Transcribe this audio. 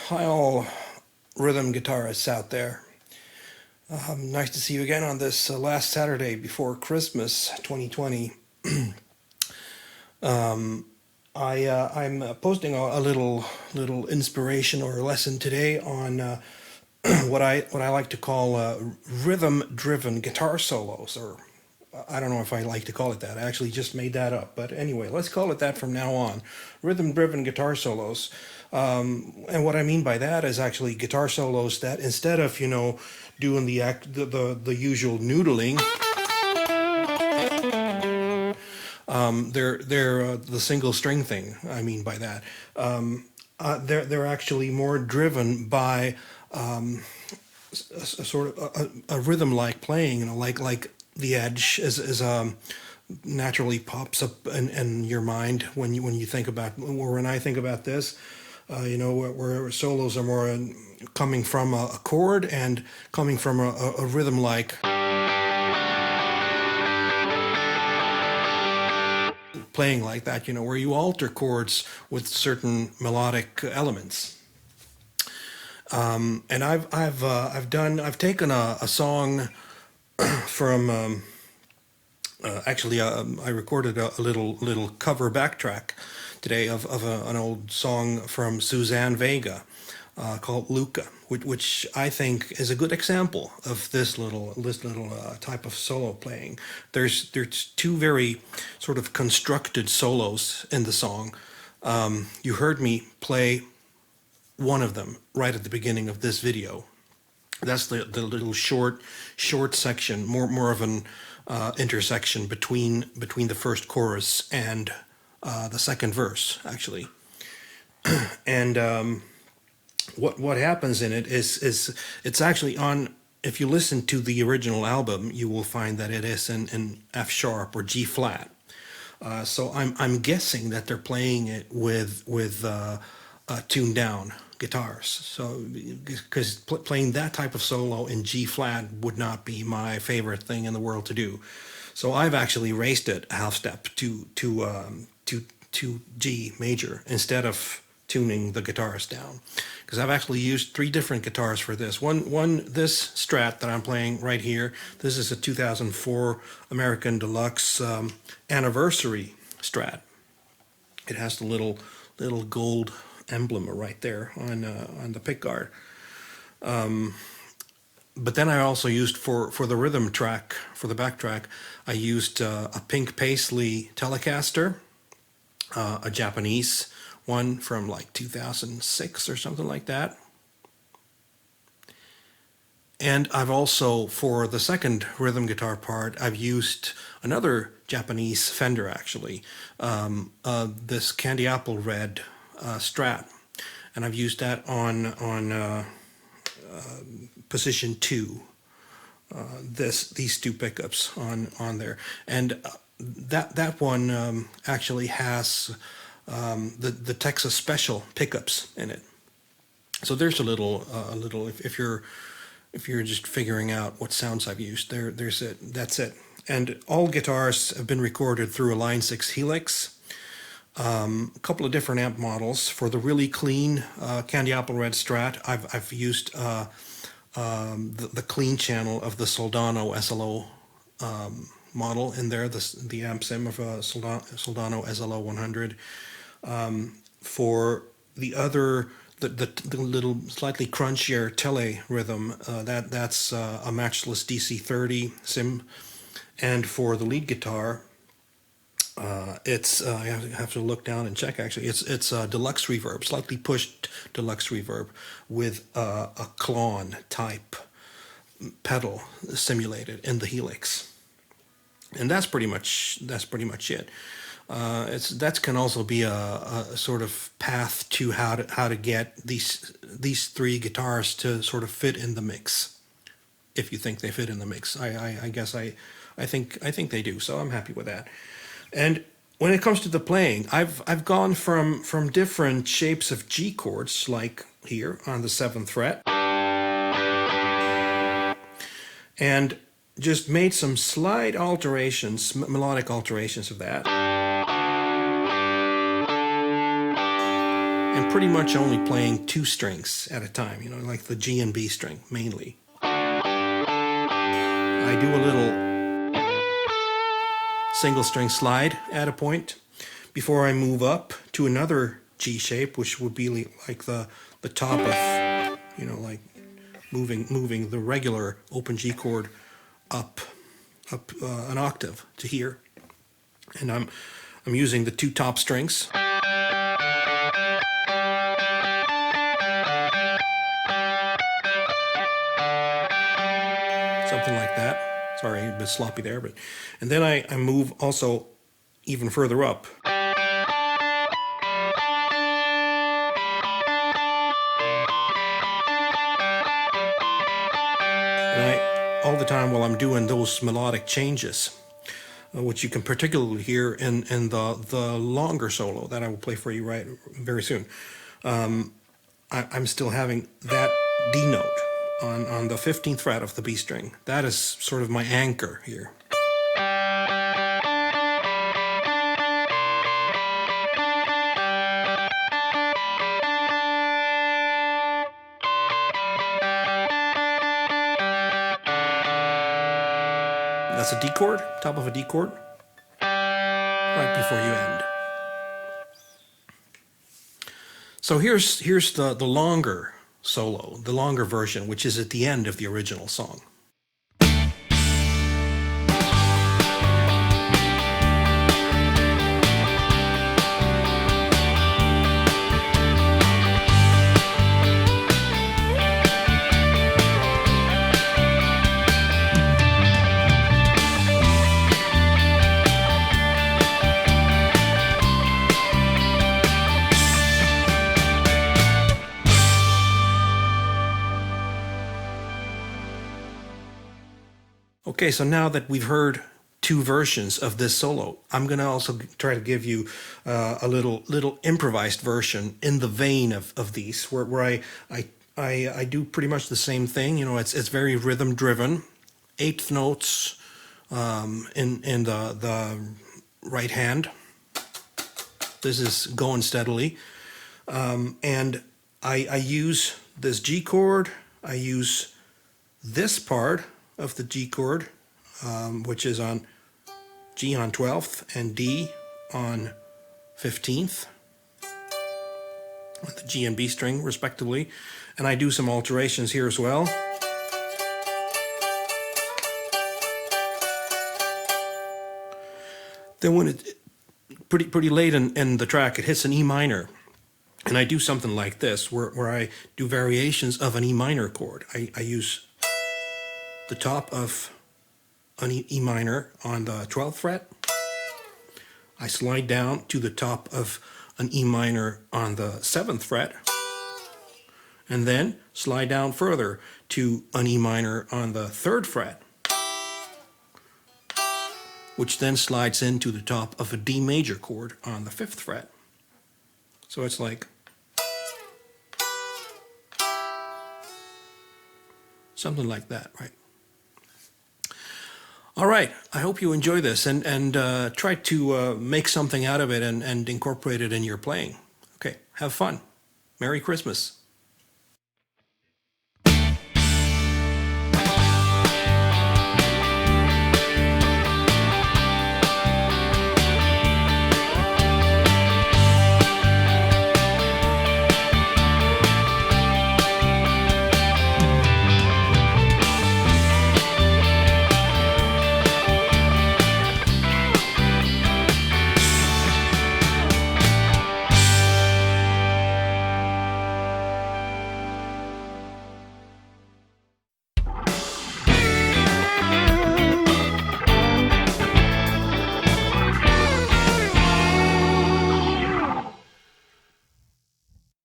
Hi, all rhythm guitarists out there. Nice to see you again on this last Saturday before Christmas 2020. um, I'm posting a little inspiration or lesson today on what I like to call rhythm-driven guitar solos, or I don't know if I like to call it that. I actually just made that up. But anyway, let's call it that from now on. Rhythm-driven guitar solos. And what I mean by that is actually guitar solos that instead of, doing the usual noodling, they're the single string thing. I mean by that. They're actually more driven by a sort of a rhythm like playing, like the edge is naturally pops up in your mind when you think about, or when I think about this, where solos are more coming from a chord and coming from a rhythm like playing like that, where you alter chords with certain melodic elements. And I've taken a song from I recorded a little cover backtrack today of an old song from Suzanne Vega called Luka, which I think is a good example of this little type of solo playing. There's two very sort of constructed solos in the song. You heard me play one of them right at the beginning of this video. That's the little short section, more of an intersection between the first chorus and the second verse, actually. And what happens in it is it's actually on. If you listen to the original album, you will find that it is in F sharp or G flat. So I'm guessing that they're playing it with tuned down guitars. So because playing that type of solo in G flat would not be my favorite thing in the world to do. So I've actually raised it a half step to G major instead of tuning the guitars down, because I've actually used three different guitars for this. One this Strat that I'm playing right here. This is a 2004 American Deluxe anniversary Strat. It has the little gold emblem right there on the pickguard. But then I also used for the rhythm track, for the backtrack, I used a pink paisley Telecaster, a Japanese one from like 2006 or something like that. And I've also, for the second rhythm guitar part, I've used another Japanese Fender, actually, this candy apple red Strat, and I've used that on position 2. These two pickups on there, and that one actually has the Texas Special pickups in it. So there's a little if you're just figuring out what sounds I've used, there's it. That's it. And all guitars have been recorded through a Line 6 Helix. A couple of different amp models. For the really clean Candy Apple Red Strat, I've used the clean channel of the Soldano SLO model in there, the amp sim of a Soldano SLO 100. For the other, the little slightly crunchier Tele rhythm, that's a matchless DC30 sim. And for the lead guitar, it's I have to look down and check, actually. It's a deluxe reverb, slightly pushed deluxe reverb with a Klon type pedal simulated in the Helix. And that's pretty much it. That can also be a sort of path to how to get these three guitars to sort of fit in the mix, if you think they fit in the mix. I guess I think they do. So I'm happy with that. And when it comes to the playing, I've gone from different shapes of G chords, like here on the 7th fret, and just made some slight alterations, melodic alterations of that. and pretty much only playing 2 strings at a time, you know, like the G and B string mainly. I do a little single string slide at a point before I move up to another G shape, which would be like the top of, you know, like moving the regular open G chord up an octave to here, and I'm using the 2 top strings. Something like that. Sorry, a bit sloppy there, but and then I move also even further up. And all the time while I'm doing those melodic changes, which you can particularly hear in the longer solo that I will play for you very soon. I'm still having that D note on the 15th fret of the B string. That is sort of my anchor here. That's a D chord, top of a D chord, right before you end. So here's the longer solo, the longer version, which is at the end of the original song. Okay, so now that we've heard 2 versions of this solo, I'm going to also try to give you a little improvised version in the vein of these, where I do pretty much the same thing. You know, it's very rhythm driven, 8th notes in the right hand. This is going steadily, and I use this G chord. I use this part of the G chord, which is on G on 12th and D on 15th, with the G and B string respectively, and I do some alterations here as well. Then when it pretty late in the track, it hits an E minor, and I do something like this, where I do variations of an E minor chord. I use the top of an E minor on the 12th fret. I slide down to the top of an E minor on the 7th fret, and then slide down further to an E minor on the 3rd fret, which then slides into the top of a D major chord on the 5th fret. So it's like something like that, right? All right, I hope you enjoy this and try to make something out of it and incorporate it in your playing. Okay, have fun. Merry Christmas.